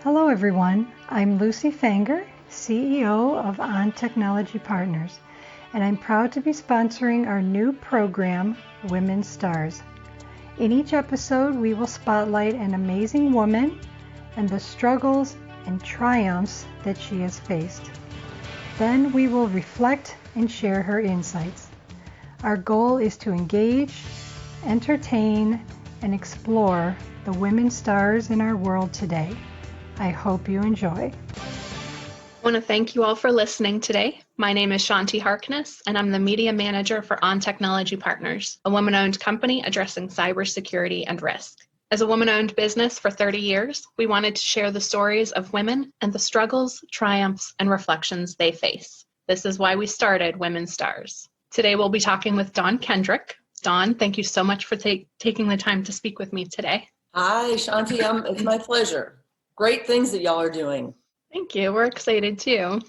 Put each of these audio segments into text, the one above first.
Hello everyone, I'm Lucy Fanger, CEO of On Technology Partners, and I'm proud to be sponsoring our new program, Women STaRs. In each episode, we will spotlight an amazing woman and the struggles and triumphs that she has faced. Then we will reflect and share her insights. Our goal is to engage, entertain, and explore the women stars in our world today. I hope you enjoy. I want to thank you all for listening today. My name is Shanti Harkness, and I'm the Media Manager for On Technology Partners, a woman-owned company addressing cybersecurity and risk. As a woman-owned business for 30 years, we wanted to share the stories of women and the struggles, triumphs, and reflections they face. This is why we started Women STaRs. Today we'll be talking with Dawn Kendrick. Dawn, thank you so much for taking the time to speak with me today. Hi, Shanti. It's my pleasure. Great things that y'all are doing. Thank you. We're excited too.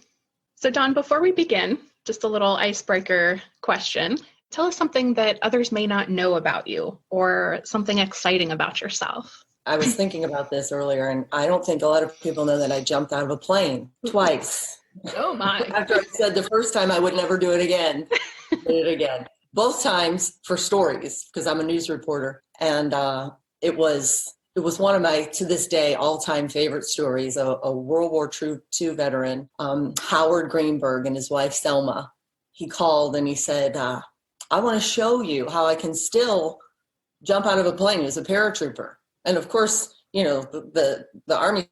So Dawn, before we begin, just a little icebreaker question. Tell us something that others may not know about you or something exciting about yourself. I was thinking about this earlier, and I don't think a lot of people know that I jumped out of a plane twice. Oh my. After I said the first time I would never do it again, did it again. Both times for stories, because I'm a news reporter. And it was one of my, to this day, all-time favorite stories, a World War II veteran, Howard Greenberg, and his wife, Selma. He called and he said, I want to show you how I can still jump out of a plane. He was a paratrooper. And of course, you know, the Army,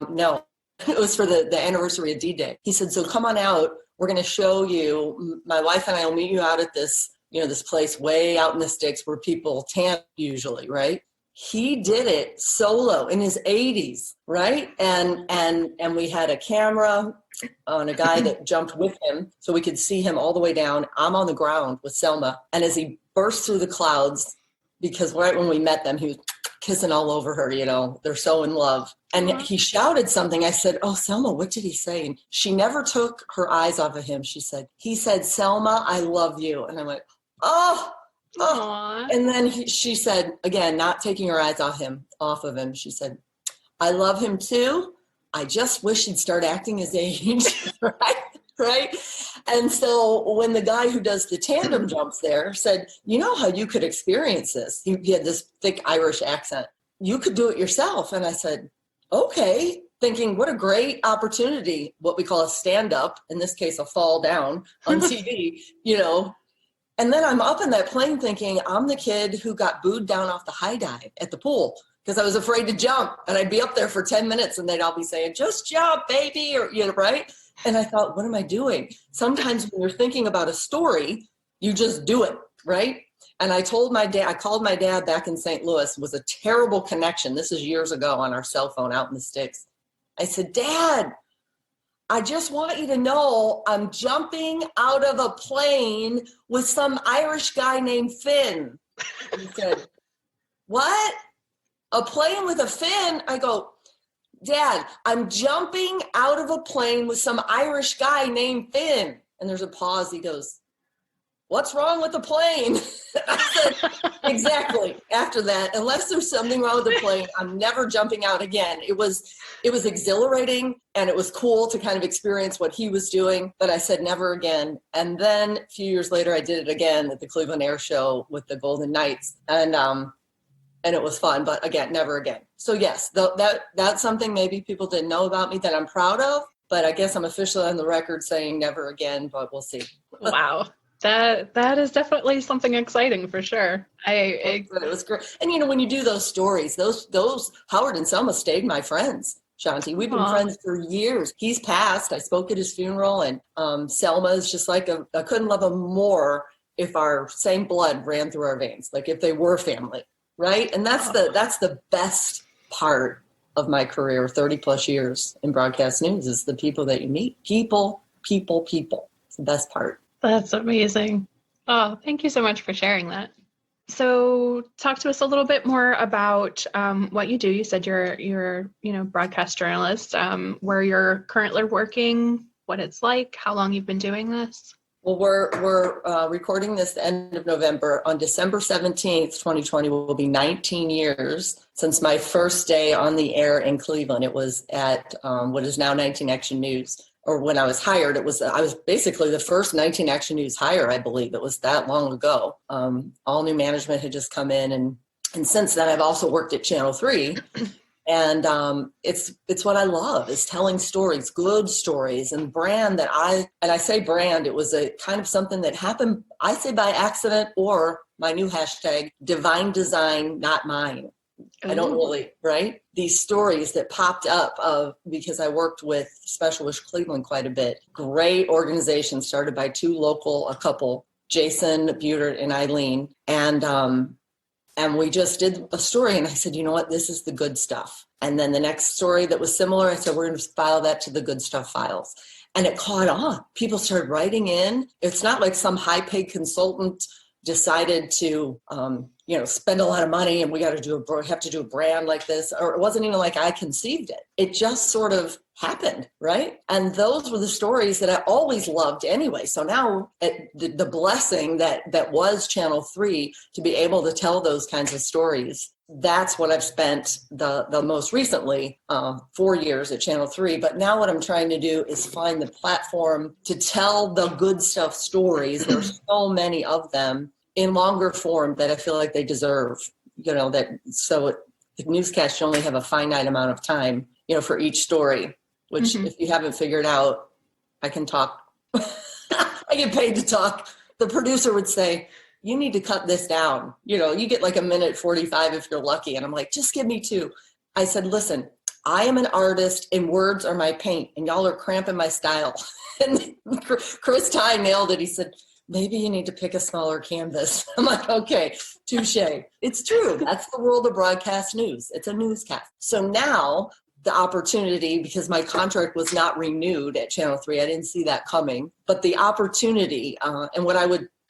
no, it was for the anniversary of D-Day. He said, so come on out. We're going to show you. My wife and I will meet you out at this, this place way out in the sticks where people tan usually, right? He did it solo in his 80s, right? And we had a camera on a guy that jumped with him so we could see him all the way down. I'm on the ground with Selma. And as he burst through the clouds, because right when we met them, he was kissing all over her, they're so in love. And he shouted something. I said, oh, Selma, what did he say? And she never took her eyes off of him. He said, Selma, I love you. And I went, oh. And then she said, again, not taking her eyes off of him, she said, I love him too. I just wish he'd start acting his age. Right? And so when the guy who does the tandem jumps there said, you know how you could experience this? He had this thick Irish accent. You could do it yourself. And I said, okay, thinking what a great opportunity, what we call a stand-up, in this case, a fall down on TV, And then I'm up in that plane thinking I'm the kid who got booed down off the high dive at the pool because I was afraid to jump. And I'd be up there for 10 minutes and they'd all be saying, just jump, baby, or, right? And I thought, what am I doing? Sometimes when you're thinking about a story, you just do it, right? And I called my dad back in St. Louis. It was a terrible connection. This is years ago on our cell phone out in the sticks. I said, Dad, I just want you to know I'm jumping out of a plane with some Irish guy named Finn. He said, what? A plane with a Finn? I go, Dad, I'm jumping out of a plane with some Irish guy named Finn. And there's a pause. He goes, what's wrong with the plane? I said, exactly. After that, unless there's something wrong with the plane, I'm never jumping out again. It was exhilarating and it was cool to kind of experience what he was doing, but I said never again. And then a few years later, I did it again at the Cleveland Air Show with the Golden Knights. And it was fun, but again, never again. So yes, that's something maybe people didn't know about me that I'm proud of, but I guess I'm officially on the record saying never again, but we'll see. Wow. That is definitely something exciting for sure. It was great. And when you do those stories, those Howard and Selma stayed my friends, Shanti. We've been friends for years. He's passed. I spoke at his funeral, and Selma is just like I couldn't love him more if our same blood ran through our veins, like if they were family, right? And that's the best part of my career, 30 plus years in broadcast news, is the people that you meet. People. It's the best part. That's amazing. Oh, thank you so much for sharing that. So talk to us a little bit more about what you do. You said you're broadcast journalist, where you're currently working, what it's like, how long you've been doing this. Well, we're recording this the end of November. On December 17th, 2020 will be 19 years since my first day on the air in Cleveland. It was at what is now 19 Action News. Or when I was hired, I was basically the first 19 Action News hire, I believe. It was that long ago. All new management had just come in. And since then, I've also worked at Channel 3. And it's what I love, is telling stories, good stories, and brand that I say brand, it was a kind of something that happened, I say by accident, or my new hashtag, divine design, not mine. Ooh. I don't really, right? These stories that popped up because I worked with Special Wish Cleveland quite a bit. Great organization started by a couple, Jason Butert and Eileen. And we just did a story, and I said, you know what, this is the good stuff. And then the next story that was similar, I said, we're going to file that to the good stuff files. And it caught on. People started writing in. It's not like some high-paid consultant decided to, spend a lot of money and we have to do a brand like this. Or it wasn't even like I conceived it. It just sort of happened, right? And those were the stories that I always loved anyway. So now the blessing that was Channel 3 to be able to tell those kinds of stories, that's what I've spent the most recently 4 years at Channel 3. But now what I'm trying to do is find the platform to tell the good stuff stories. There's so many of them in longer form that I feel like they deserve, the newscast, you only have a finite amount of time, for each story, which if you haven't figured out, I can talk. I get paid to talk. The producer would say, you need to cut this down. You get like a minute 45 if you're lucky. And I'm like, just give me 2. I said, listen, I am an artist and words are my paint and y'all are cramping my style. And Chris Ty nailed it. He said, maybe you need to pick a smaller canvas. I'm like, okay, touche. It's true. That's the world of broadcast news. It's a newscast. So now the opportunity, because my contract was not renewed at Channel 3, I didn't see that coming, but the opportunity, and what I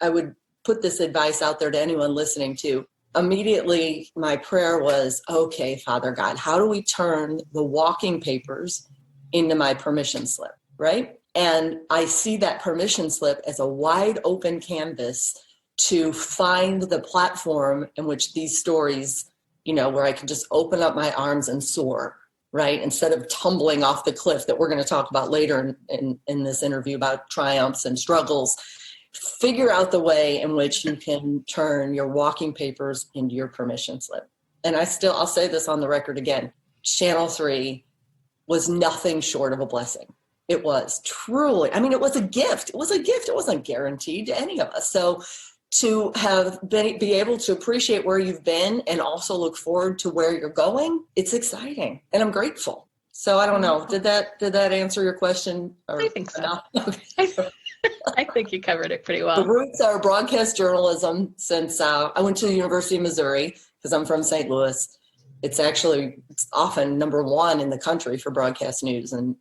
would put this advice out there to anyone listening to, immediately my prayer was, okay, Father God, how do we turn the walking papers into my permission slip, right? And I see that permission slip as a wide open canvas to find the platform in which these stories, where I can just open up my arms and soar, right? Instead of tumbling off the cliff that we're going to talk about later in this interview about triumphs and struggles. Figure out the way in which you can turn your walking papers into your permission slip. And I'll say this on the record again, Channel 3 was nothing short of a blessing. It was truly, it was a gift. It was a gift. It wasn't guaranteed to any of us. So to be able to appreciate where you've been and also look forward to where you're going, it's exciting. And I'm grateful. So I don't know. Did that answer your question? I think so. Okay. I think you covered it pretty well. The roots are broadcast journalism since I went to the University of Missouri because I'm from St. Louis. It's often number 1 in the country for broadcast news. And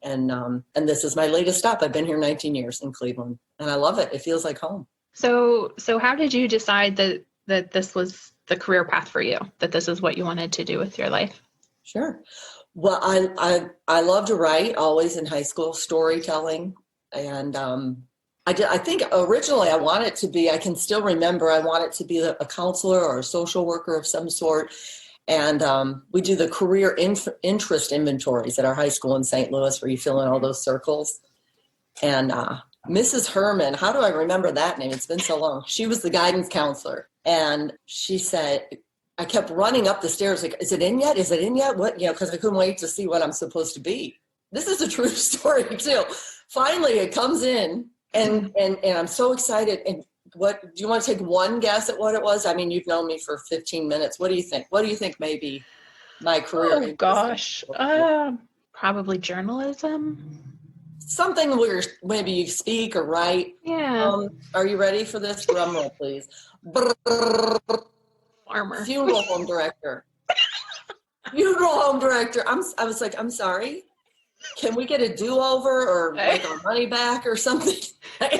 this is my latest stop. I've been here 19 years in Cleveland and I love it. It feels like home. So how did you decide that this was the career path for you, that this is what you wanted to do with your life? Sure. Well, I love to write, always in high school, storytelling. And I think originally I wanted to be, I can still remember, I wanted to be a counselor or a social worker of some sort. And we do the career interest inventories at our high school in St. Louis where you fill in all those circles. And Mrs. Herman, how do I remember that name? It's been so long. She was the guidance counselor. And she said, I kept running up the stairs like, is it in yet? Is it in yet? What? Because I couldn't wait to see what I'm supposed to be. This is a true story too. Finally, it comes in and I'm so excited. And do you want to take one guess at what it was? You've known me for 15 minutes. What do you think? What do you think maybe my career? Oh, gosh. Probably journalism. Something where maybe you speak or write. Yeah. Are you ready for this? Drum roll, please. Farmer. Funeral home director. Funeral home director. I was like, I'm sorry. Can we get a do-over or like our money back or something?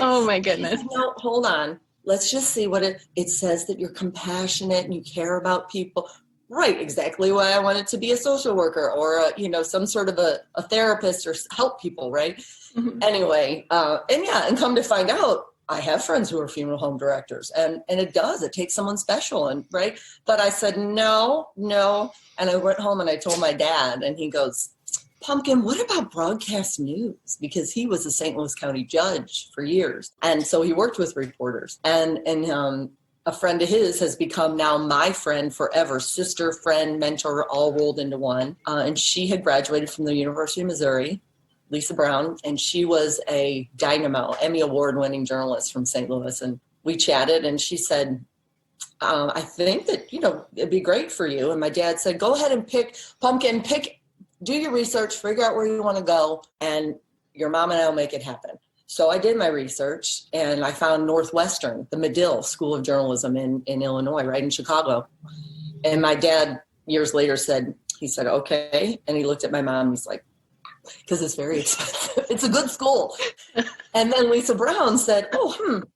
Oh my goodness. No, hold on. Let's just see what it says, that you're compassionate and you care about people. Right, exactly why I wanted to be a social worker or some sort of a therapist or help people, right? Mm-hmm. Anyway, and come to find out, I have friends who are funeral home directors, and it takes someone special, and right. But I said, no. And I went home and I told my dad, and he goes, Pumpkin, what about broadcast news? Because he was a St. Louis County judge for years. And so he worked with reporters. And a friend of his has become now my friend forever, sister, friend, mentor, all rolled into one. And she had graduated from the University of Missouri, Lisa Brown, and she was a dynamo, Emmy Award-winning journalist from St. Louis. And we chatted, and she said, I think that, it'd be great for you. And my dad said, go ahead and do your research, figure out where you want to go, and your mom and I will make it happen. So I did my research, and I found Northwestern, the Medill School of Journalism in Illinois, right in Chicago. And my dad, years later, said, okay. And he looked at my mom, he's like, because it's very expensive. It's a good school. And then Lisa Brown said, the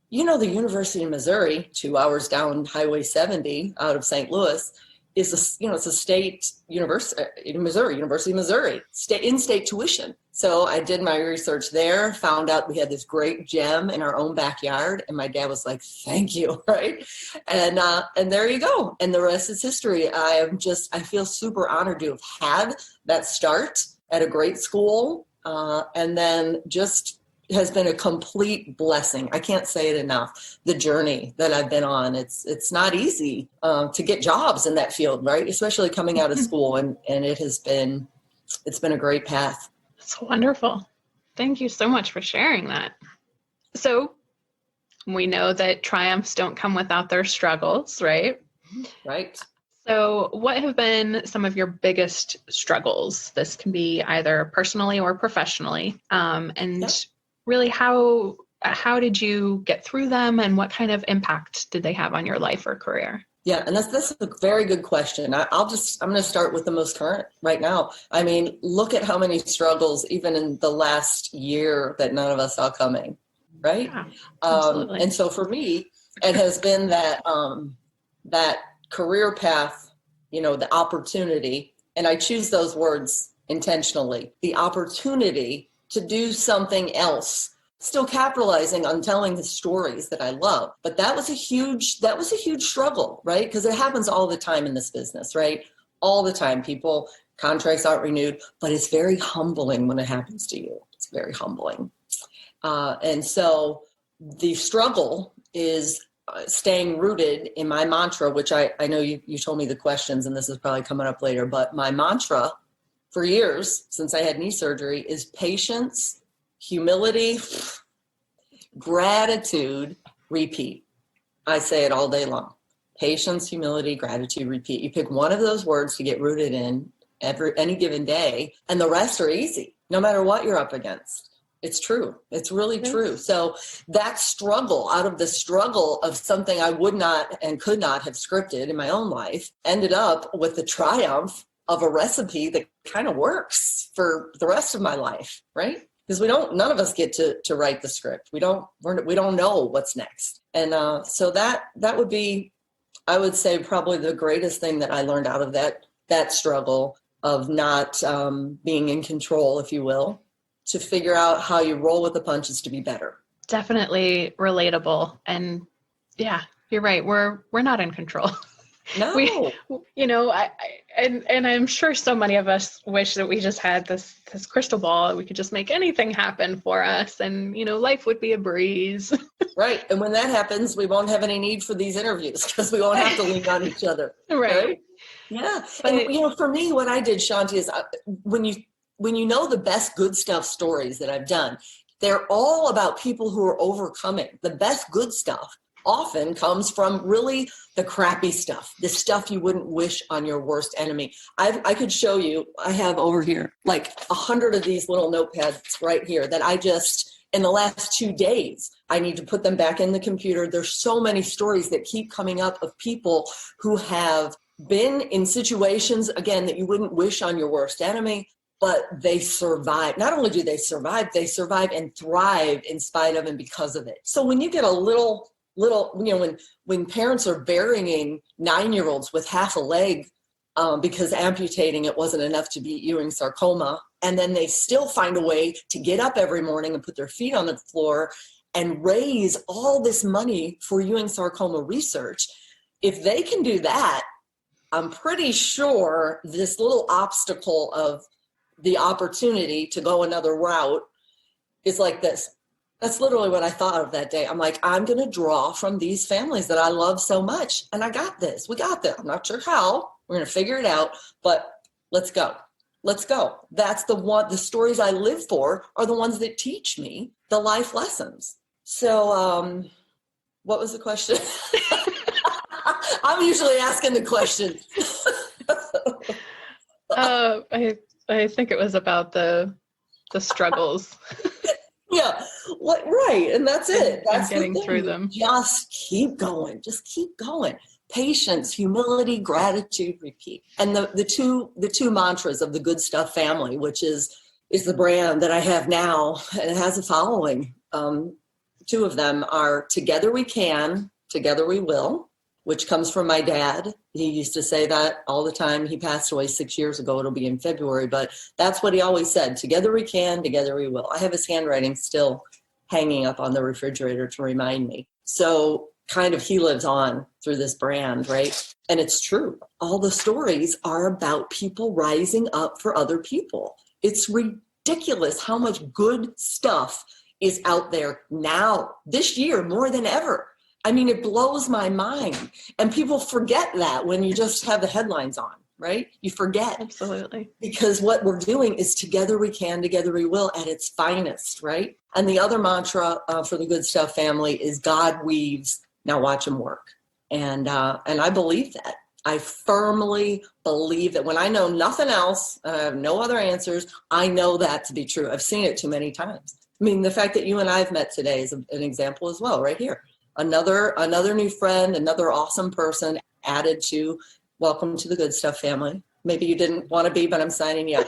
University of Missouri, 2 hours down Highway 70 out of St. Louis, is it's a state university in Missouri, University of Missouri, in-state tuition. So I did my research there, found out we had this great gem in our own backyard, and my dad was like, "Thank you," right? And there you go, and the rest is history. I feel super honored to have had that start at a great school, and then just has been a complete blessing. I can't say it enough. The journey that I've been on, it's not easy to get jobs in that field, right? Especially coming out of school, and it's been a great path. That's wonderful. Thank you so much for sharing that. So we know that triumphs don't come without their struggles, right? Right. So what have been some of your biggest struggles? This can be either personally or professionally. Yep. Really, how did you get through them, and what kind of impact did they have on your life or career? Yeah, and that's a very good question. I'm going to start with the most current right now. I mean, look at how many struggles, even in the last year, that none of us saw coming, right? Yeah, absolutely. And so for me, it has been that career path, the opportunity, and I choose those words intentionally, the opportunity to do something else, still capitalizing on telling the stories that I love. But that was a huge struggle, right? Because it happens all the time in this business, right? All the time. Contracts aren't renewed, but it's very humbling when it happens to you. It's very humbling. And so the struggle is staying rooted in my mantra, which I know you told me the questions, and this is probably coming up later, but my mantra for years, since I had knee surgery, is patience, humility, gratitude, repeat. I say it all day long. Patience, humility, gratitude, repeat. You pick one of those words to get rooted in any given day, and the rest are easy, no matter what you're up against. It's true. It's really true. So that struggle, out of the struggle of something I would not and could not have scripted in my own life, ended up with the triumph of a recipe that kind of works for the rest of my life, right? Because none of us get to write the script. We don't know what's next. And so that would be, I would say, probably the greatest thing that I learned out of that struggle of not being in control, if you will, to figure out how you roll with the punches to be better. Definitely relatable. And yeah, you're right. We're not in control. No. And I'm sure so many of us wish that we just had this crystal ball. We could just make anything happen for us, and life would be a breeze. Right. And when that happens, we won't have any need for these interviews because we won't have to lean on each other. Right. Yeah. And for me, what I did, Shanti, is when you know the best good stuff stories that I've done, they're all about people who are overcoming. The best good stuff often comes from really the crappy stuff, the stuff you wouldn't wish on your worst enemy. I could show you, I have over here like 100 of these little notepads right here that I just, in the last 2 days, I need to put them back in the computer. There's so many stories that keep coming up of people who have been in situations, again, that you wouldn't wish on your worst enemy, but they survive. Not only do they survive and thrive in spite of and because of it. So when you get a little, when parents are burying 9-year-olds with half a leg because amputating it wasn't enough to beat Ewing sarcoma, and then they still find a way to get up every morning and put their feet on the floor and raise all this money for Ewing sarcoma research. If they can do that, I'm pretty sure this little obstacle of the opportunity to go another route is like this. That's literally what I thought of that day. I'm like, I'm going to draw from these families that I love so much. And I got this. We got this. I'm not sure how. We're going to figure it out, but let's go. Let's go. That's the stories I live for are the ones that teach me the life lessons. So what was the question? I'm usually asking the question. I think it was about the struggles. Yeah, right. And that's it. That's getting through them. Just keep going. Just keep going. Patience, humility, gratitude, repeat. And the two mantras of the Good Stuff family, which is the brand that I have now, and it has a following. Two of them are together we can, together we will, which comes from my dad. He used to say that all the time. He passed away 6 years ago. It'll be in February, but that's what he always said. Together we can, together we will. I have his handwriting still hanging up on the refrigerator to remind me. So kind of he lives on through this brand, right? And it's true. All the stories are about people rising up for other people. It's ridiculous how much good stuff is out there now, this year, more than ever. I mean, it blows my mind. And people forget that when you just have the headlines on, right? You forget. Absolutely. Because what we're doing is together we can, together we will at its finest, right? And the other mantra for the Good Stuff family is God weaves, now watch him work. And I believe that. I firmly believe that when I know nothing else, I have no other answers, I know that to be true. I've seen it too many times. I mean, the fact that you and I have met today is an example as well, right here. Another new friend, another awesome person added to welcome to the Good Stuff family. Maybe you didn't want to be, but I'm signing you up.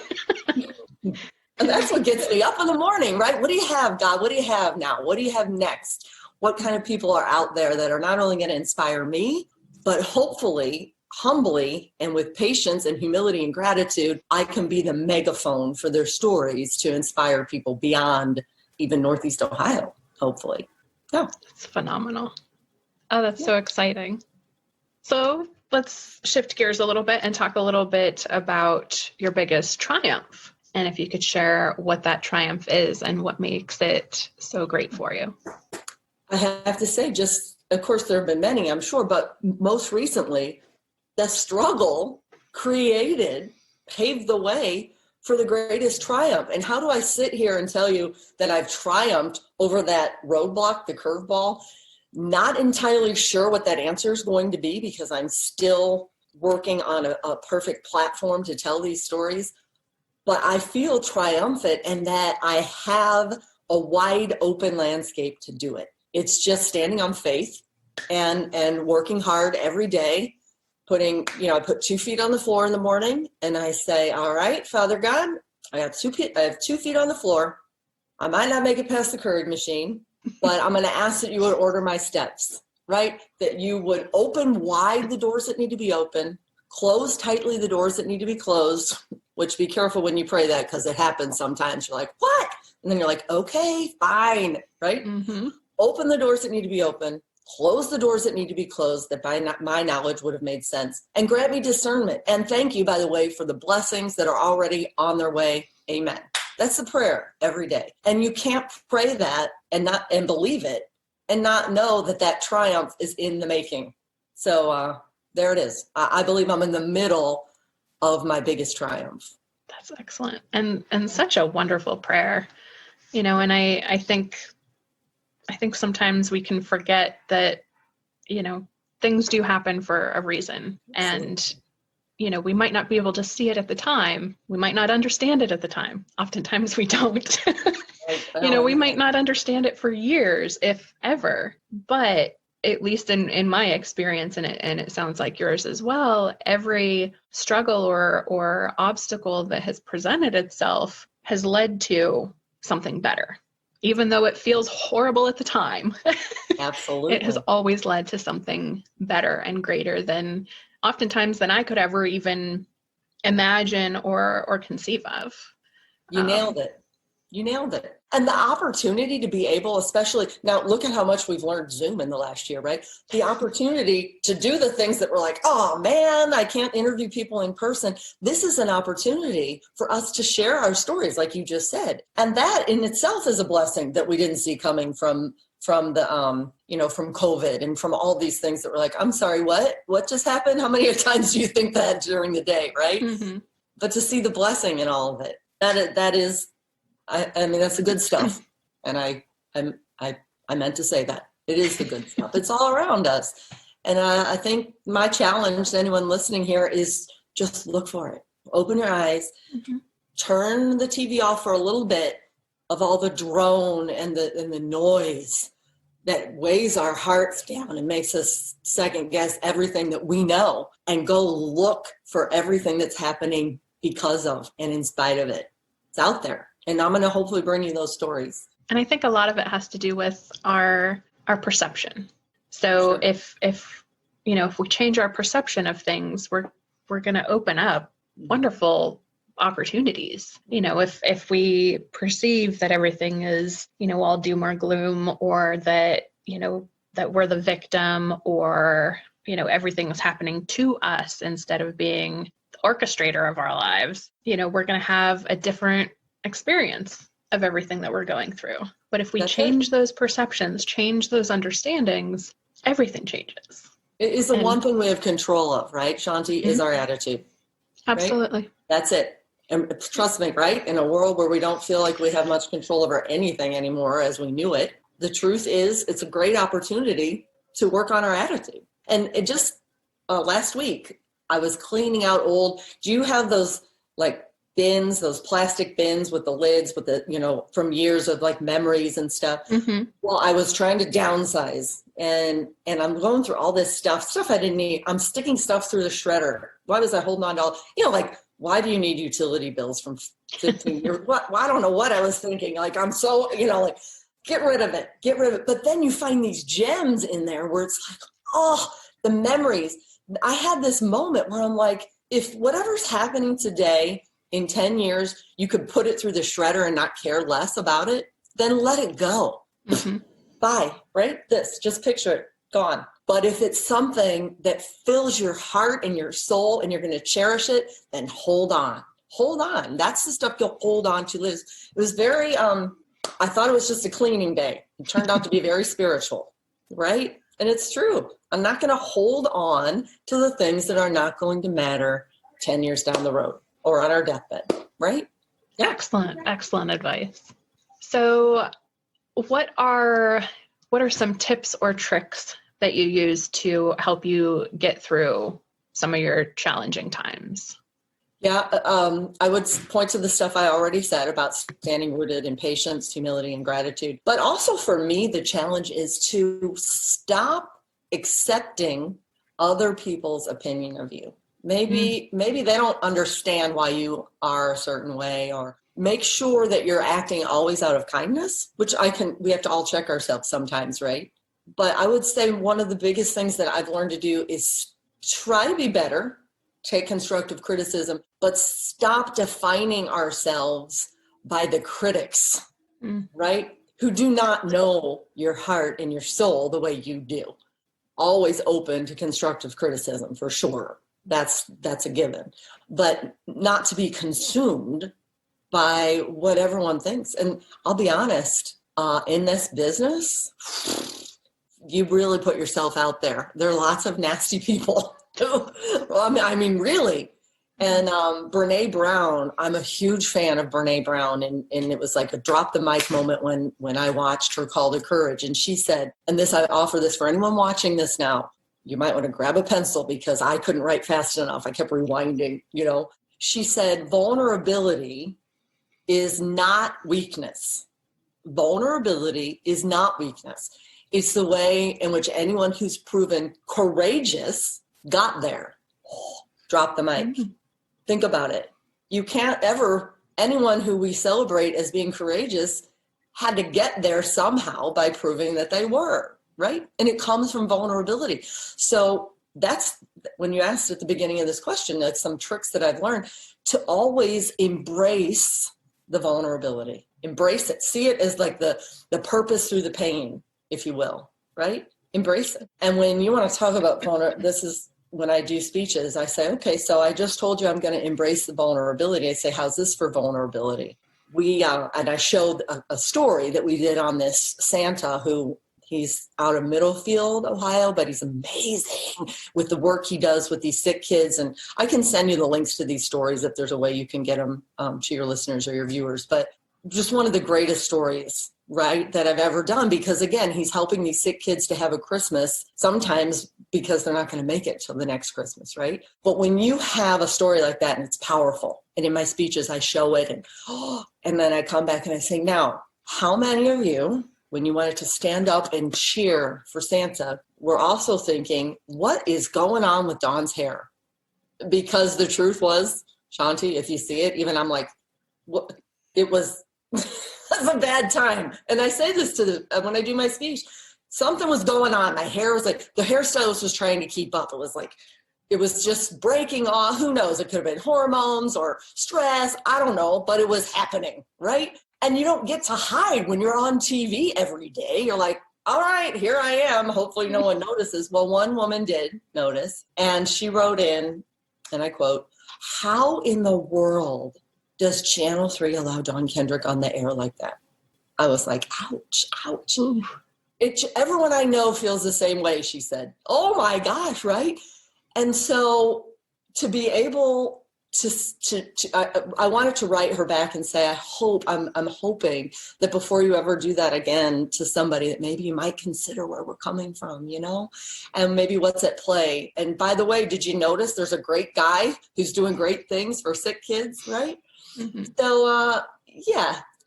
And that's what gets me up in the morning, right? What do you have, God? What do you have now? What do you have next? What kind of people are out there that are not only going to inspire me, but hopefully, humbly, and with patience and humility and gratitude, I can be the megaphone for their stories to inspire people beyond even Northeast Ohio, hopefully. Yeah. It's phenomenal. Oh, that's so exciting. So let's shift gears a little bit and talk a little bit about your biggest triumph. And if you could share what that triumph is and what makes it so great for you. I have to say, of course, there have been many, I'm sure, but most recently, the struggle paved the way for the greatest triumph. And how do I sit here and tell you that I've triumphed over that roadblock, the curveball? Not entirely sure what that answer is going to be because I'm still working on a perfect platform to tell these stories. But I feel triumphant in that I have a wide open landscape to do it. It's just standing on faith and working hard every day. I put 2 feet on the floor in the morning and I say, all right, Father God, I have 2 feet on the floor. I might not make it past the Keurig machine, but I'm going to ask that you would order my steps, right? That you would open wide the doors that need to be open, close tightly the doors that need to be closed, which be careful when you pray that because it happens sometimes. You're like, what? And then you're like, okay, fine, right? Mm-hmm. Open the doors that need to be open. Close the doors that need to be closed that by my knowledge would have made sense, and grant me discernment. And thank you, by the way, for the blessings that are already on their way. Amen. That's the prayer every day. And you can't pray that and believe it and not know that triumph is in the making. So there it is. I believe I'm in the middle of my biggest triumph. That's excellent. And such a wonderful prayer, and I think sometimes we can forget that, things do happen for a reason. And, we might not be able to see it at the time. We might not understand it at the time. Oftentimes we don't. We might not understand it for years, if ever. But at least in my experience, and it sounds like yours as well, every struggle or obstacle that has presented itself has led to something better. Even though it feels horrible at the time, absolutely, it has always led to something better and greater than I could ever even imagine or conceive of. You nailed it. You nailed it. And the opportunity to be able, especially now, look at how much we've learned Zoom in the last year, right? The opportunity to do the things that we're like, oh man, I can't interview people in person. This is an opportunity for us to share our stories, like you just said. And that in itself is a blessing that we didn't see coming from the, from COVID and from all these things that were like, I'm sorry, what just happened? How many times do you think that during the day, right? Mm-hmm. But to see the blessing in all of it, that is, I mean, that's the good stuff. And I meant to say that. It is the good stuff. It's all around us. And I think my challenge to anyone listening here is just look for it. Open your eyes, mm-hmm. Turn the TV off for a little bit of all the drone and the noise that weighs our hearts down and makes us second guess everything that we know, and go look for everything that's happening because of and in spite of it. It's out there. And I'm going to hopefully bring you those stories. And I think a lot of it has to do with our perception. So sure. if we change our perception of things, we're going to open up wonderful opportunities. If we perceive that everything is, all doom or gloom, or that, that we're the victim, or, everything is happening to us instead of being the orchestrator of our lives, we're going to have a different experience of everything that we're going through. But if we change those perceptions, change those understandings, everything changes. It is the one thing we have control of, right, Shanti, mm-hmm. is our attitude. Absolutely. Right? That's it. And trust me, right, in a world where we don't feel like we have much control over anything anymore as we knew it, the truth is it's a great opportunity to work on our attitude. And it just, last week, I was cleaning out do you have those like bins, those plastic bins with the lids with the, from years of like memories and stuff. Mm-hmm. Well, I was trying to downsize and I'm going through all this stuff I didn't need. I'm sticking stuff through the shredder. Why was I holding on to all, why do you need utility bills from 15 years? Well, I don't know what I was thinking. Like, I'm so, get rid of it. But then you find these gems in there where it's like, oh, the memories. I had this moment where I'm like, if whatever's happening today, in 10 years, you could put it through the shredder and not care less about it, then let it go. Mm-hmm. Bye, right? Just picture it, gone. But if it's something that fills your heart and your soul and you're going to cherish it, then hold on. Hold on. That's the stuff you'll hold on to, Liz. It was very, I thought it was just a cleaning day. It turned out to be very spiritual, right? And it's true. I'm not going to hold on to the things that are not going to matter 10 years down the road. Or on our deathbed, right? Yeah. Excellent advice. So what are some tips or tricks that you use to help you get through some of your challenging times? Yeah, I would point to the stuff I already said about standing rooted in patience, humility, and gratitude. But also for me, the challenge is to stop accepting other people's opinion of you. Maybe they don't understand why you are a certain way, or make sure that you're acting always out of kindness, which we have to all check ourselves sometimes, right? But I would say one of the biggest things that I've learned to do is try to be better, take constructive criticism, but stop defining ourselves by the critics, right? Who do not know your heart and your soul the way you do. Always open to constructive criticism, for sure. That's a given, but not to be consumed by what everyone thinks. And I'll be honest, in this business, you really put yourself out there. There are lots of nasty people. I mean, really. And Brene Brown, I'm a huge fan of Brene Brown. And it was like a drop the mic moment when I watched her Call to Courage. And she said, and I offer this for anyone watching this now, you might want to grab a pencil because I couldn't write fast enough. I kept rewinding, She said, vulnerability is not weakness. Vulnerability is not weakness. It's the way in which anyone who's proven courageous got there. Drop the mic. Mm-hmm. Think about it. You can't anyone who we celebrate as being courageous had to get there somehow by proving that they were. Right? And it comes from vulnerability. So that's when you asked at the beginning of this question, like some tricks that I've learned to always embrace the vulnerability. Embrace it. See it as like the purpose through the pain, if you will, right? Embrace it. And when you want to talk about vulnerability, this is when I do speeches, I say, okay, so I just told you I'm going to embrace the vulnerability. I say, how's this for vulnerability? And I showed a story that we did on this Santa who he's out of Middlefield, Ohio, but he's amazing with the work he does with these sick kids. And I can send you the links to these stories if there's a way you can get them to your listeners or your viewers. But just one of the greatest stories, right, that I've ever done, because again, he's helping these sick kids to have a Christmas, sometimes because they're not going to make it till the next Christmas, right? But when you have a story like that and it's powerful, and in my speeches I show it, and then I come back and I say, now, how many of you, when you wanted to stand up and cheer for Santa, were also thinking, what is going on with Dawn's hair? Because the truth was, Shanti, if you see it, even I'm like, what? It was a bad time. And I say this when I do my speech, something was going on. My hair was like, the hairstylist was trying to keep up. It was like, it was just breaking off. Who knows? It could have been hormones or stress. I don't know, but it was happening, right? And you don't get to hide when you're on TV every day. You're like, all right, here I am. Hopefully no one notices. Well, one woman did notice, and she wrote in, and I quote, how in the world does Channel 3 allow Dawn Kendrick on the air like that? I was like, ouch, ouch. Everyone I know feels the same way, she said. Oh my gosh, right? And so to be able I wanted to write her back and say, I'm hoping that before you ever do that again to somebody, that maybe you might consider where we're coming from, and maybe what's at play. And by the way, did you notice there's a great guy who's doing great things for sick kids, right? Mm-hmm. So,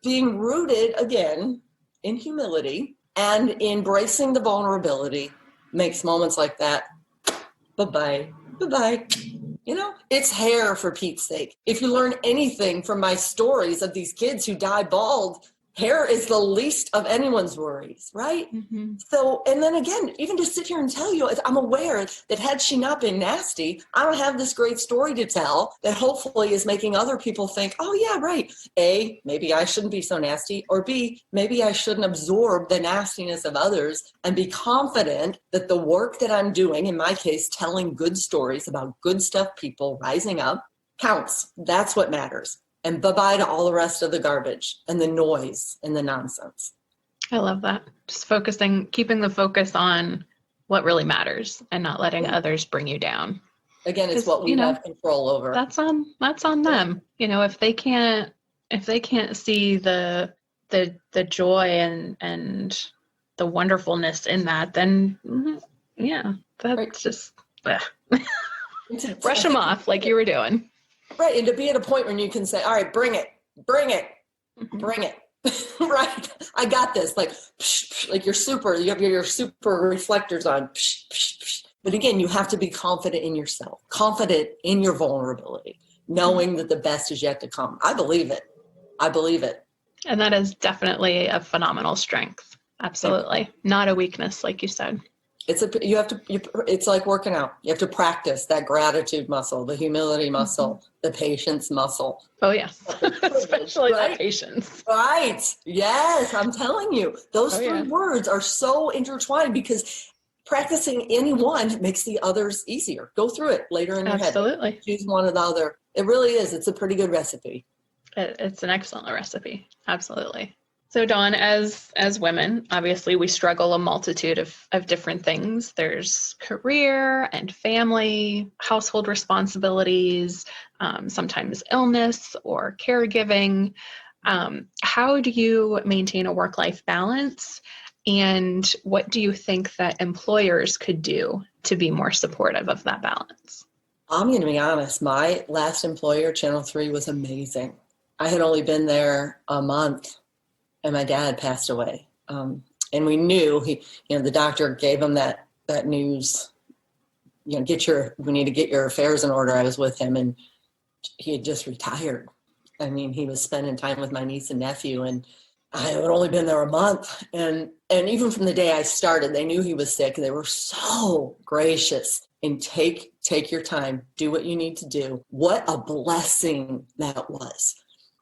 being rooted again in humility and embracing the vulnerability makes moments like that. Bye-bye. Bye-bye. It's hair, for Pete's sake. If you learn anything from my stories of these kids who die bald, hair is the least of anyone's worries, right? Mm-hmm. So, and then again, even to sit here and tell you, I'm aware that had she not been nasty, I don't have this great story to tell that hopefully is making other people think, oh yeah, right. A, maybe I shouldn't be so nasty, or B, maybe I shouldn't absorb the nastiness of others and be confident that the work that I'm doing, in my case, telling good stories about good stuff, people rising up, counts. That's what matters. And bye-bye to all the rest of the garbage and the noise and the nonsense. I love that. Just keeping the focus on what really matters and not letting others bring you down. Again, it's what we have control over. That's on them. If they can't see the joy and the wonderfulness in that, then that's right. Just brush them off like you were doing. Right, and to be at a point when you can say, all right, bring it, mm-hmm. bring it, right? I got this, like you have your super reflectors on. But again, you have to be confident in yourself, confident in your vulnerability, knowing that the best is yet to come. I believe it. And that is definitely a phenomenal strength. Absolutely. Yeah. Not a weakness, like you said. It's like working out. You have to practice that gratitude muscle, the humility muscle, mm-hmm. the patience muscle. Oh, yes. Especially right? That patience. Right. Yes. I'm telling you, those three words are so intertwined because practicing any one makes the others easier. Go through it later in your head. Absolutely. Choose one or the other. It really is. It's a pretty good recipe. It's an excellent recipe. Absolutely. So Dawn, as women, obviously we struggle a multitude of different things. There's career and family, household responsibilities, sometimes illness or caregiving. How do you maintain a work-life balance? And what do you think that employers could do to be more supportive of that balance? I'm going to be honest. My last employer, Channel 3, was amazing. I had only been there a month. And my dad passed away. And we knew the doctor gave him that news, we need to get your affairs in order. I was with him and he had just retired. I mean, he was spending time with my niece and nephew and I had only been there a month. And even from the day I started, they knew he was sick and they were so gracious and take your time, do what you need to do. What a blessing that was.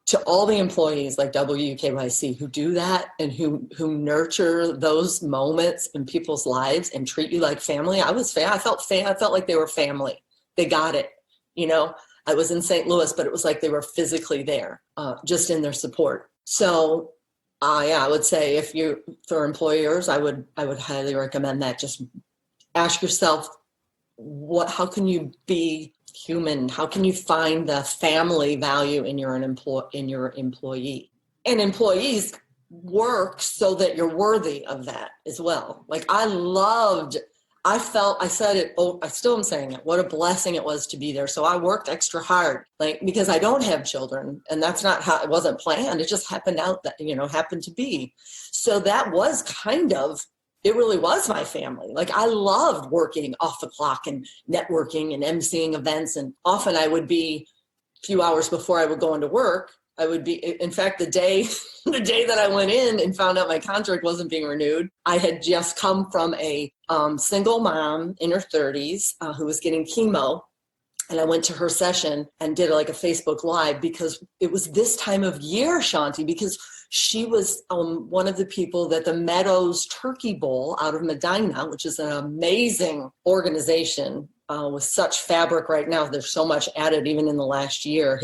to all the employees like WKYC who do that and who nurture those moments in people's lives and treat you like family. I felt like they were family. They got it. You know, I was in St. Louis, but it was like they were physically there, just in their support. So I would say for employers, I would highly recommend that. Just ask yourself, how can you be human? How can you find the family value in your employee? And employees work so that you're worthy of that as well. Like I said it, I still am saying it, what a blessing it was to be there. So I worked extra hard, like, because I don't have children, and that's not how, it wasn't planned. It just happened happened to be. So that was it really was my family. Like I loved working off the clock and networking and emceeing events. And often I would be a few hours before I would go into work. I would be, in fact, the day that I went in and found out my contract wasn't being renewed, I had just come from a single mom in her 30s who was getting chemo. And I went to her session and did like a Facebook Live because it was this time of year, Shanti, because she was one of the people that the Meadows Turkey Bowl out of Medina, which is an amazing organization with such fabric right now. There's so much added even in the last year.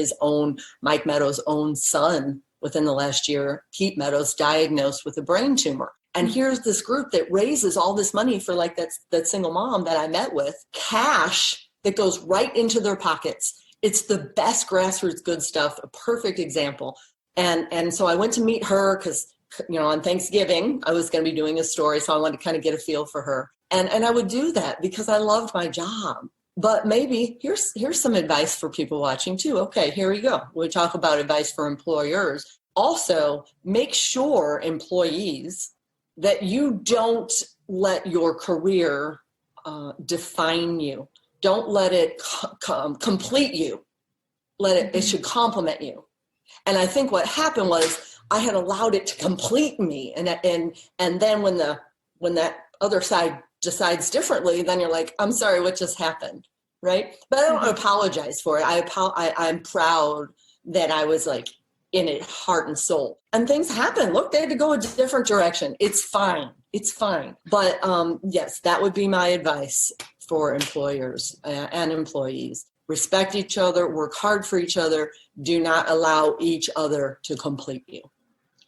Mike Meadows' own son within the last year, Pete Meadows, diagnosed with a brain tumor. And here's this group that raises all this money for like that single mom that I met with, cash that goes right into their pockets. It's the best grassroots good stuff, a perfect example. And so I went to meet her because, on Thanksgiving, I was going to be doing a story. So I wanted to kind of get a feel for her. And I would do that because I loved my job. But maybe here's some advice for people watching too. Okay, here we go. We talk about advice for employers. Also, make sure, employees, that you don't let your career define you. Don't let it complete you. It should complement you. And I think what happened was I had allowed it to complete me. And then when that other side decides differently, then you're like, I'm sorry, what just happened? Right? But I don't apologize for it. I'm proud that I was like in it, heart and soul. And things happen. Look, they had to go a different direction. It's fine. It's fine. But yes, that would be my advice for employers and employees. Respect each other, work hard for each other. Do not allow each other to complete you.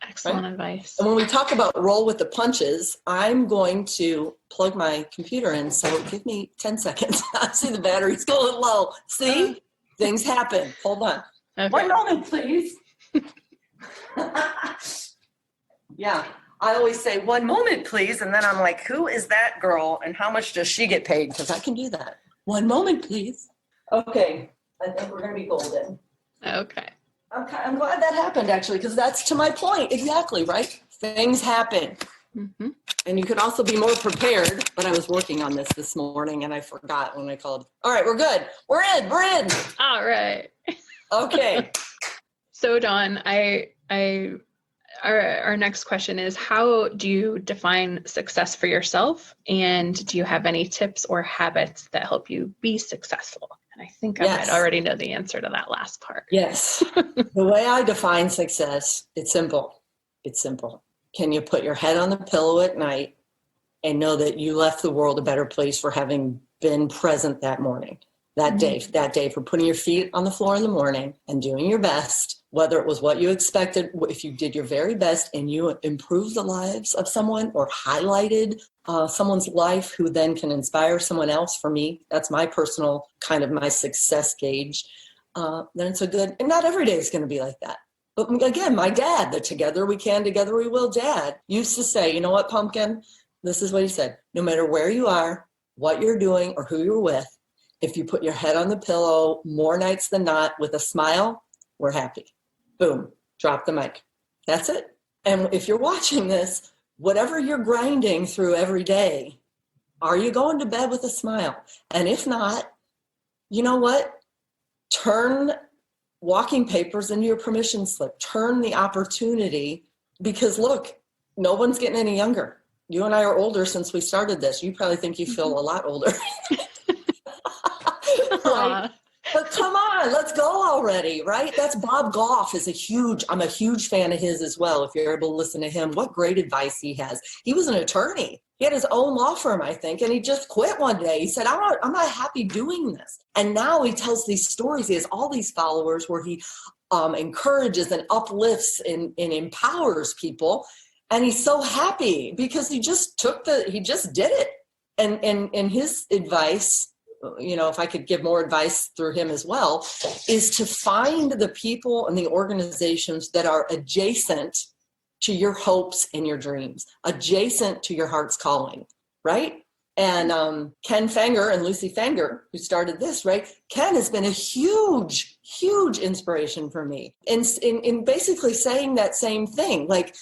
Excellent advice. And when we talk about roll with the punches, I'm going to plug my computer in. So give me 10 seconds. I see the battery's going low. See? Things happen. Hold on. Okay. 1 moment, please. Yeah. I always say 1 moment, please. And then I'm like, who is that girl and how much does she get paid? Because I can do that. 1 moment, please. Okay. I think we're going to be golden. Okay. I'm glad that happened, actually, because that's to my point. Exactly, right? Things happen. Mm-hmm. And you could also be more prepared. But I was working on this morning and I forgot when I called. All right, we're good. We're in. All right. Okay. So, Dawn, our next question is, how do you define success for yourself? And do you have any tips or habits that help you be successful? And I think I might already know the answer to that last part. Yes. The way I define success, it's simple. Can you put your head on the pillow at night and know that you left the world a better place for having been present that morning, that day, for putting your feet on the floor in the morning and doing your best, whether it was what you expected, if you did your very best and you improved the lives of someone or highlighted someone's life who then can inspire someone else. For me, that's my personal kind of my success gauge. Then it's a good, and not every day is going to be like that. But again, my dad, the together we can, together we will dad, used to say, you know what, Pumpkin? This is what he said. No matter where you are, what you're doing, or who you're with, if you put your head on the pillow more nights than not with a smile, we're happy. Boom, drop the mic. That's it. And if you're watching this, whatever you're grinding through every day, are you going to bed with a smile? And if not, you know what? Turn walking papers into your permission slip. Turn the opportunity, because look, no one's getting any younger. You and I are older since we started this. You probably think you feel a lot older. Right? But come on, let's go already, right? That's Bob Goff I'm a huge fan of his as well. If you're able to listen to him, what great advice he has. He was an attorney. He had his own law firm, I think, and he just quit one day. He said, I'm not happy doing this. And now he tells these stories. He has all these followers where he encourages and uplifts and empowers people. And he's so happy because he just did it. And his advice, if I could give more advice through him as well, is to find the people and the organizations that are adjacent to your hopes and your dreams, adjacent to your heart's calling, right? And Ken Fanger and Lucy Fanger, who started this, right? Ken has been a huge, huge inspiration for me in basically saying that same thing, like,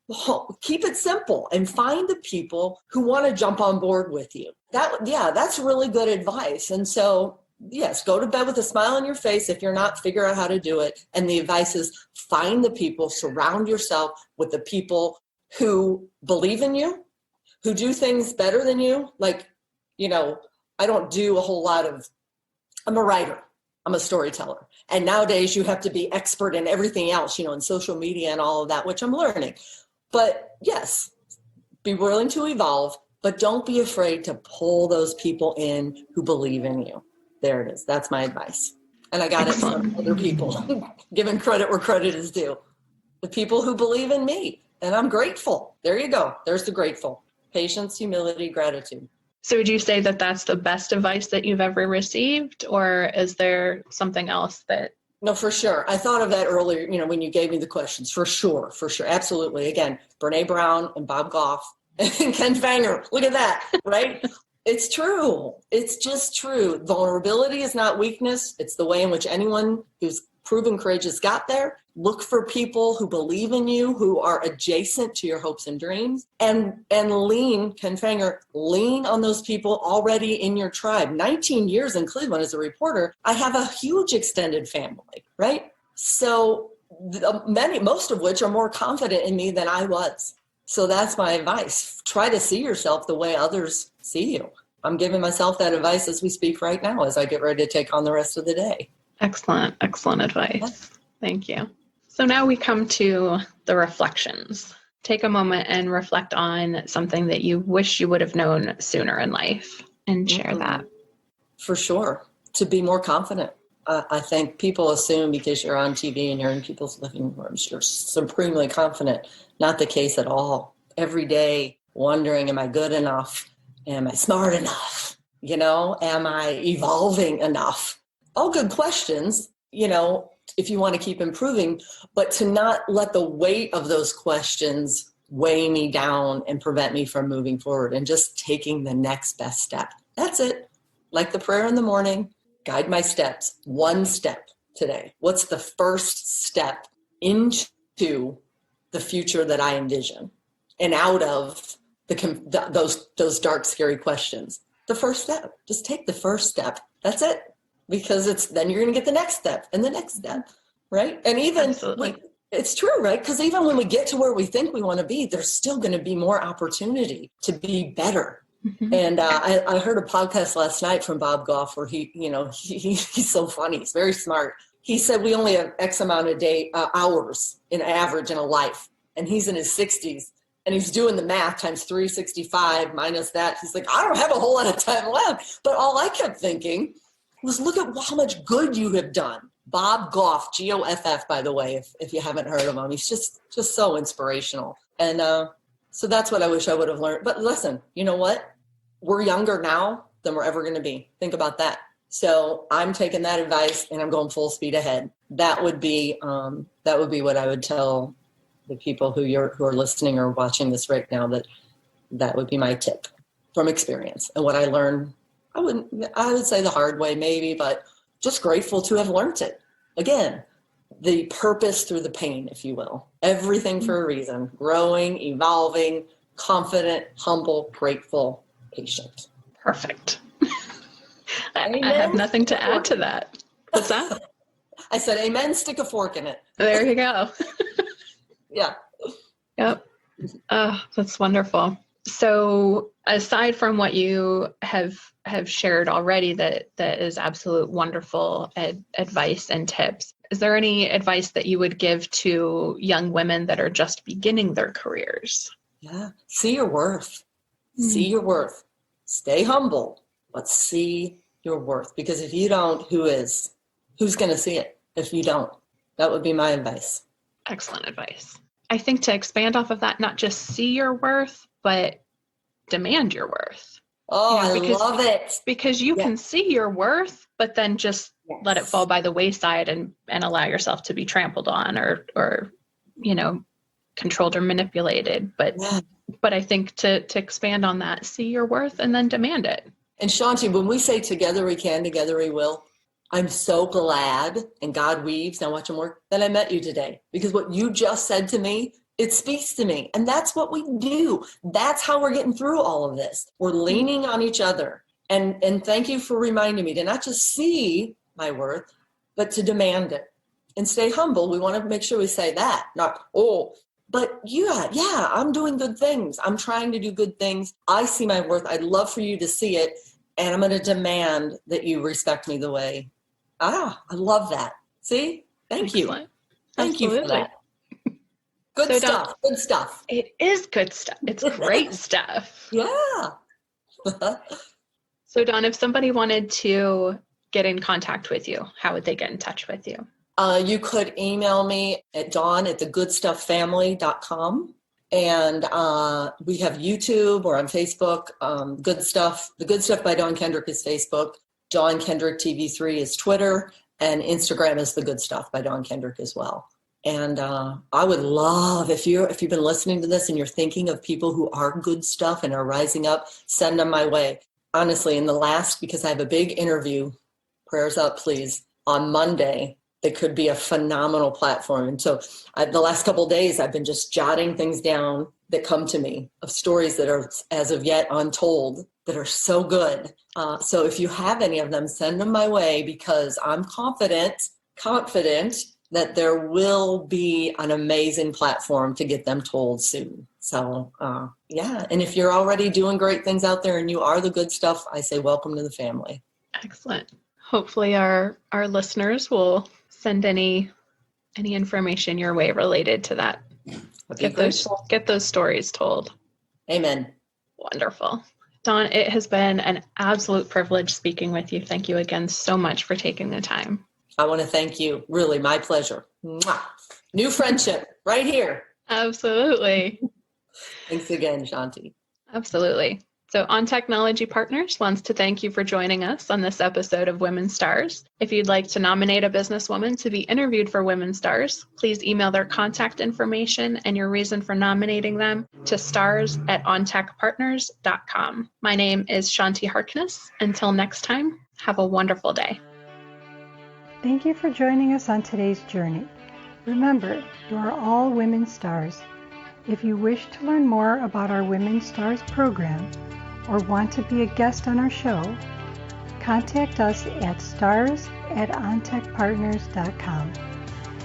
well, keep it simple and find the people who want to jump on board with you. That's really good advice. And so, yes, go to bed with a smile on your face. If you're not, figure out how to do it. And the advice is find the people, surround yourself with the people who believe in you, who do things better than you. Like, I don't do a whole lot I'm a writer. I'm a storyteller. And nowadays you have to be expert in everything else, in social media and all of that, which I'm learning. But yes, be willing to evolve, but don't be afraid to pull those people in who believe in you. There it is. That's my advice. And I got Excellent. It from other people, giving credit where credit is due. The people who believe in me, and I'm grateful. There you go. There's the grateful. Patience, humility, gratitude. So would you say that that's the best advice that you've ever received, or is there something else that... No, for sure. I thought of that earlier, when you gave me the questions. For sure. Absolutely. Again, Brene Brown and Bob Goff and Ken Fanger. Look at that, right? It's true. It's just true. Vulnerability is not weakness. It's the way in which anyone who's proven courageous got there. Look for people who believe in you, who are adjacent to your hopes and dreams, and lean, Ken Fanger, lean on those people already in your tribe. 19 years in Cleveland as a reporter, I have a huge extended family, right? So most of which are more confident in me than I was. So that's my advice. Try to see yourself the way others see you. I'm giving myself that advice as we speak right now, as I get ready to take on the rest of the day. Excellent advice. Thank you. So now we come to the reflections. Take a moment and reflect on something that you wish you would have known sooner in life and share that. For sure. To be more confident. I think people assume because you're on TV and you're in people's living rooms, you're supremely confident. Not the case at all. Every day wondering, am I good enough? Am I smart enough? Am I evolving enough? All good questions, if you want to keep improving, but to not let the weight of those questions weigh me down and prevent me from moving forward and just taking the next best step. That's it. Like the prayer in the morning, guide my steps. One step today. What's the first step into the future that I envision and out of those dark, scary questions? The first step. Just take the first step. That's it. Because then you're going to get the next step and the next step, right? And even it's true, right? Because even when we get to where we think we want to be, there's still going to be more opportunity to be better. Mm-hmm. And I heard a podcast last night from Bob Goff where he's so funny. He's very smart. He said we only have X amount of hours in average in a life, and he's in his 60s. And he's doing the math times 365 minus that. He's like, I don't have a whole lot of time left. But all I kept thinking was look at how much good you have done. Bob Goff, Goff, by the way, if you haven't heard of him. He's just so inspirational. And so that's what I wish I would have learned. But listen, you know what? We're younger now than we're ever going to be. Think about that. So I'm taking that advice and I'm going full speed ahead. That would be what I would tell the people who are listening or watching this right now, that would be my tip from experience and what I learned. I would say the hard way maybe, but just grateful to have learned it. Again, the purpose through the pain, if you will. Everything for a reason. Growing, evolving, confident, humble, grateful, patient. Perfect. I have nothing to add to that. What's that? I said, amen, stick a fork in it. There you go. Yeah. Yep. Oh, that's wonderful. So aside from what you have shared already, that is absolute wonderful advice and tips, is there any advice that you would give to young women that are just beginning their careers? Yeah. See your worth. See your worth. Stay humble, but see your worth. Because if you don't, who is? Who's going to see it if you don't? That would be my advice. Excellent advice. I think to expand off of that, not just see your worth, but demand your worth. Oh, I love it. Because you can see your worth, but then just let it fall by the wayside and allow yourself to be trampled on or controlled or manipulated. But I think to expand on that, see your worth and then demand it. And Shanti, when we say together we can, together we will, I'm so glad, and God weaves, now watch him work, that I met you today. Because what you just said to me, it speaks to me. And that's what we do. That's how we're getting through all of this. We're leaning on each other. And thank you for reminding me to not just see my worth, but to demand it. And stay humble. We want to make sure we say that, not, but yeah, I'm doing good things. I'm trying to do good things. I see my worth. I'd love for you to see it. And I'm going to demand that you respect me the way. I love that. See? Thank you. Thank you for that. Good stuff. Good stuff. It is good stuff. It's great stuff. Yeah. So Dawn, if somebody wanted to get in contact with you, how would they get in touch with you? You could email me at dawn@thegoodsstuffamily.com. And we have YouTube or on Facebook, Good Stuff. The Good Stuff by Dawn Kendrick is Facebook. Dawn Kendrick TV3 is Twitter. And Instagram is The Good Stuff by Dawn Kendrick as well. And I would love, if you've been listening to this and you're thinking of people who are good stuff and are rising up, send them my way. Honestly, because I have a big interview, prayers up, please, on Monday. That could be a phenomenal platform. And so the last couple of days, I've been just jotting things down that come to me of stories that are as of yet untold that are so good. So if you have any of them, send them my way because I'm confident that there will be an amazing platform to get them told soon. So and if you're already doing great things out there and you are the good stuff, I say welcome to the family. Excellent. Hopefully our listeners will send any information your way related to that. Get those stories told. Amen. Wonderful. Dawn, it has been an absolute privilege speaking with you. Thank you again so much for taking the time. I want to thank you. Really, my pleasure. Mwah. New friendship right here. Absolutely. Thanks again, Shanti. Absolutely. So On Technology Partners wants to thank you for joining us on this episode of Women STaRs. If you'd like to nominate a businesswoman to be interviewed for Women STaRs, please email their contact information and your reason for nominating them to stars@ontechpartners.com. My name is Shanti Harkness. Until next time, have a wonderful day. Thank you for joining us on today's journey. Remember, you are all Women STaRs. If you wish to learn more about our Women STaRs program or want to be a guest on our show, contact us at stars@ontechpartners.com.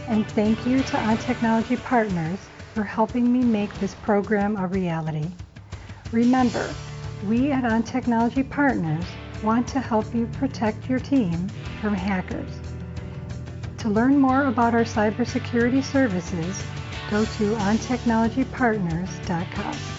And thank you to On Technology Partners for helping me make this program a reality. Remember, we at On Technology Partners want to help you protect your team from hackers. To learn more about our cybersecurity services, go to ontechnologypartners.com.